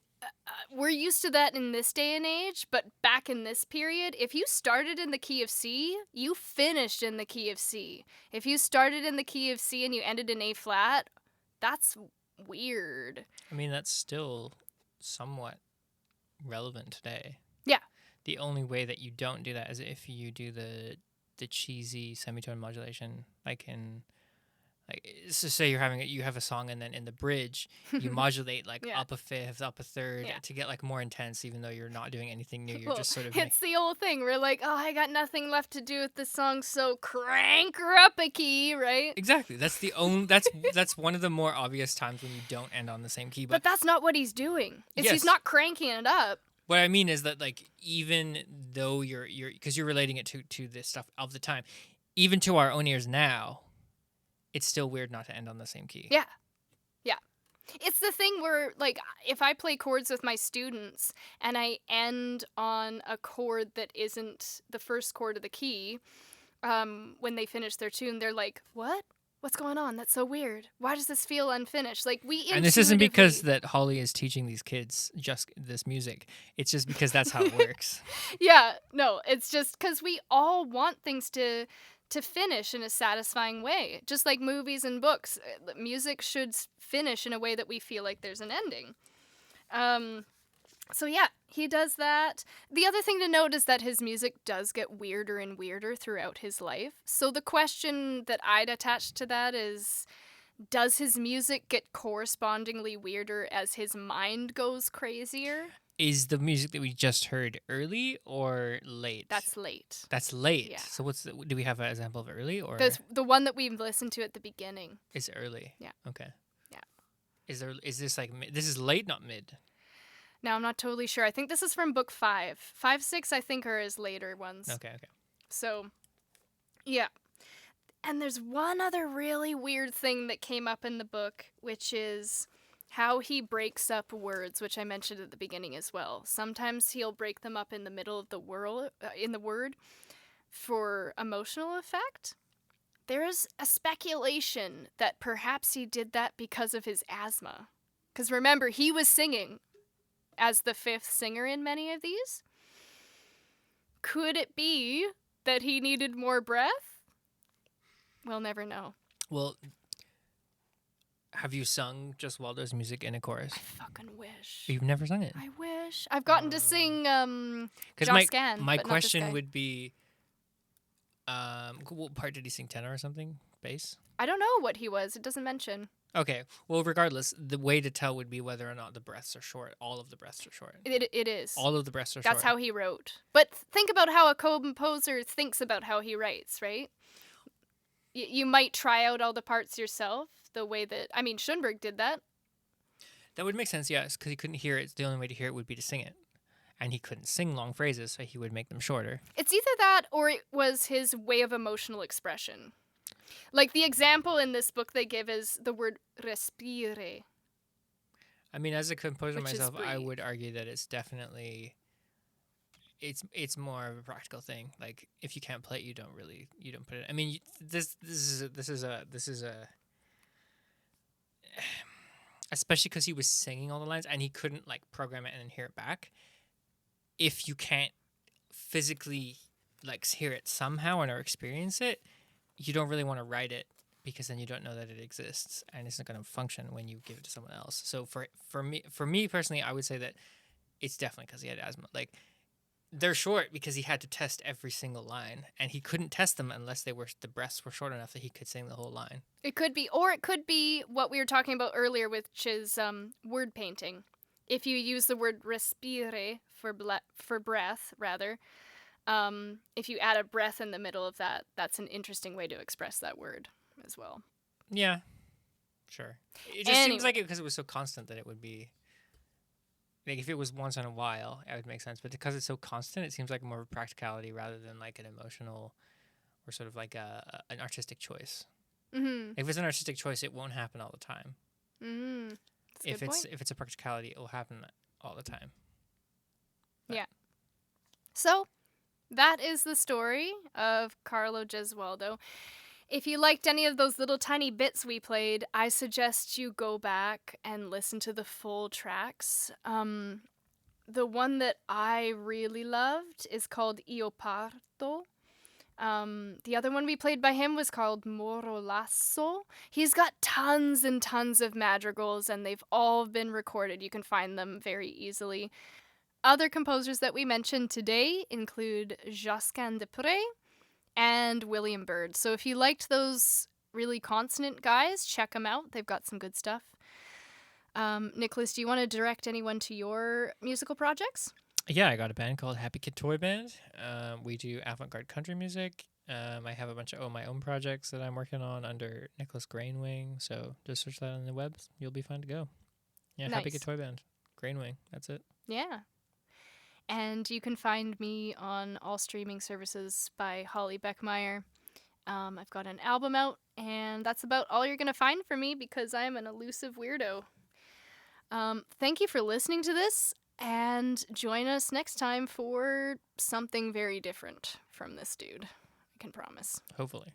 we're used to that in this day and age, but back in this period, if you started in the key of C, you finished in the key of C. If you started in the key of C and you ended in A flat, that's weird. I mean, that's still somewhat relevant today. Yeah. The only way that you don't do that is if you do the cheesy semitone modulation, like in, like, so say you have a song and then in the bridge you modulate like Yeah. up a fifth, up a third, Yeah. to get like more intense, even though you're not doing anything new. You're Well, just sort of it's the old thing. We're like, oh, I got nothing left to do with this song, so crank her up a key, right? exactly. That's the only. That's one of the more obvious times when you don't end on the same key. But that's not what he's doing. He's Yes. not cranking it up. What I mean is that, like, even though you're because you're relating it to this stuff of the time, even to our own ears now, it's still weird not to end on the same key. Yeah. Yeah. It's the thing where, like, if I play chords with my students and I end on a chord that isn't the first chord of the key, when they finish their tune, they're like, what? What's going on? That's so weird. Why does this feel unfinished? Like, we And this isn't because intuitively- that Holly is teaching these kids just this music. It's just because that's how it works. Yeah, no, it's just because we all want things to finish in a satisfying way. Just like movies and books, music should finish in a way that we feel like there's an ending. So yeah, he does that. The other thing to note is that his music does get weirder and weirder throughout his life. So the question that I'd attach to that is, does his music get correspondingly weirder as his mind goes crazier? Is the music that we just heard early or late? That's late. That's late. Yeah. So do we have an example of early, or The one that we've listened to at the beginning. is it early? Yeah. Okay. Yeah. Is this like this is late, not mid? Now, I'm not totally sure. I think this is from book 5. 5, 6, I think, are his later ones. Okay. So, yeah. And there's one other really weird thing that came up in the book, which is how he breaks up words, which I mentioned at the beginning as well. Sometimes he'll break them up in the middle of the word for emotional effect. There is a speculation that perhaps he did that because of his asthma. Because remember, he was singing as the 5th singer in many of these. Could it be that he needed more breath? We'll never know. Well, have you sung Gesualdo's music in a chorus? I fucking wish. You've never sung it. I wish. I've gotten to sing Because Joss Scan, my but not this question guy. would be, what part did he sing? Tenor or something? Bass? I don't know what he was. It doesn't mention. Okay. Well, regardless, the way to tell would be whether or not the breaths are short. All of the breaths are short. It is. All of the breaths are That's short. how he wrote. But think about how a composer thinks about how he writes, right? You might try out all the parts yourself, the way that... I mean, Schoenberg did that. That would make sense, yes, because he couldn't hear it. The only way to hear it would be to sing it. And he couldn't sing long phrases, so he would make them shorter. It's either that or it was his way of emotional expression. Like, the example in this book they give is the word respire. I mean, as a composer Which is myself, I breathe. would argue that it's definitely it's more of a practical thing. Like if you can't play it, you don't put it. I mean, this is a especially because he was singing all the lines and he couldn't like program it and then hear it back. If you can't physically like hear it somehow or experience it, you don't really want to write it because then you don't know that it exists and it's not going to function when you give it to someone else. So for me personally, I would say that it's definitely because he had asthma. Like they're short because he had to test every single line and he couldn't test them unless the breaths were short enough that he could sing the whole line. It could be, or it could be what we were talking about earlier, which is word painting. If you use the word respire for breath, rather, if you add a breath in the middle of that, that's an interesting way to express that word as well. Yeah, sure. It just seems like it because it was so constant that it would be like if it was once in a while, it would make sense. But because it's so constant, it seems like more of a practicality rather than like an emotional or sort of like an artistic choice. Mm-hmm. If it's an artistic choice, it won't happen all the time. Mm-hmm. If it's a practicality, it will happen all the time. But. Yeah. So that is the story of Carlo Gesualdo. If you liked any of those little tiny bits we played, I suggest you go back and listen to the full tracks. The one that I really loved is called Io Parto. The other one we played by him was called Moro Lasso. He's got tons and tons of madrigals, and they've all been recorded. You can find them very easily. Other composers that we mentioned today include Josquin des Prez and William Byrd. So if you liked those really consonant guys, check them out. They've got some good stuff. Nicholas, do you want to direct anyone to your musical projects? Yeah, I got a band called Happy Kid Toy Band. We do avant-garde country music. I have a bunch of my own projects that I'm working on under Nicholas Grainwing. So just search that on the web. You'll be fine to go. Yeah, Nice. Happy Kid Toy Band. Grainwing. That's it. Yeah. And you can find me on all streaming services by Holly Beckmeyer. I've got an album out, and that's about all you're going to find from me because I'm an elusive weirdo. Thank you for listening to this, and join us next time for something very different from this dude. I can promise. Hopefully.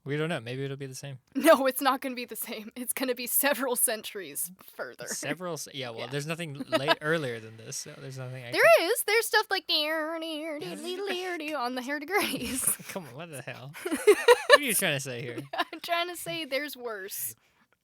We don't know. Maybe it'll be the same. No, it's not going to be the same. It's going to be several centuries further. Yeah, well, Yeah. There's nothing earlier than this. So there's nothing. There's stuff like on the hurdy-gurdies. Come on, what the hell? What are you trying to say here? I'm trying to say there's worse.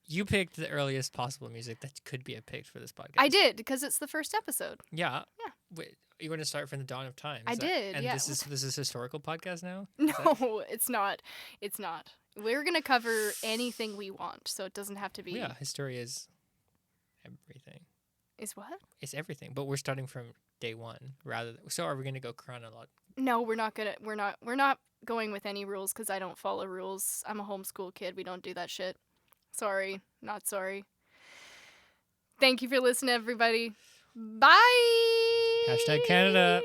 You picked the earliest possible music that could be picked for this podcast. I did, because it's the first episode. Yeah. Yeah. Wait, you want to start from the dawn of time? I did, And yeah. this is historical podcast now? No, it's not. It's not. We're going to cover anything we want, so it doesn't have to be... Yeah, history is everything. Is what? It's everything, but we're starting from day one so are we going to go chronological? No, we're not going with any rules because I don't follow rules. I'm a homeschool kid. We don't do that shit. Sorry, not sorry. Thank you for listening, everybody. Bye! #Canada.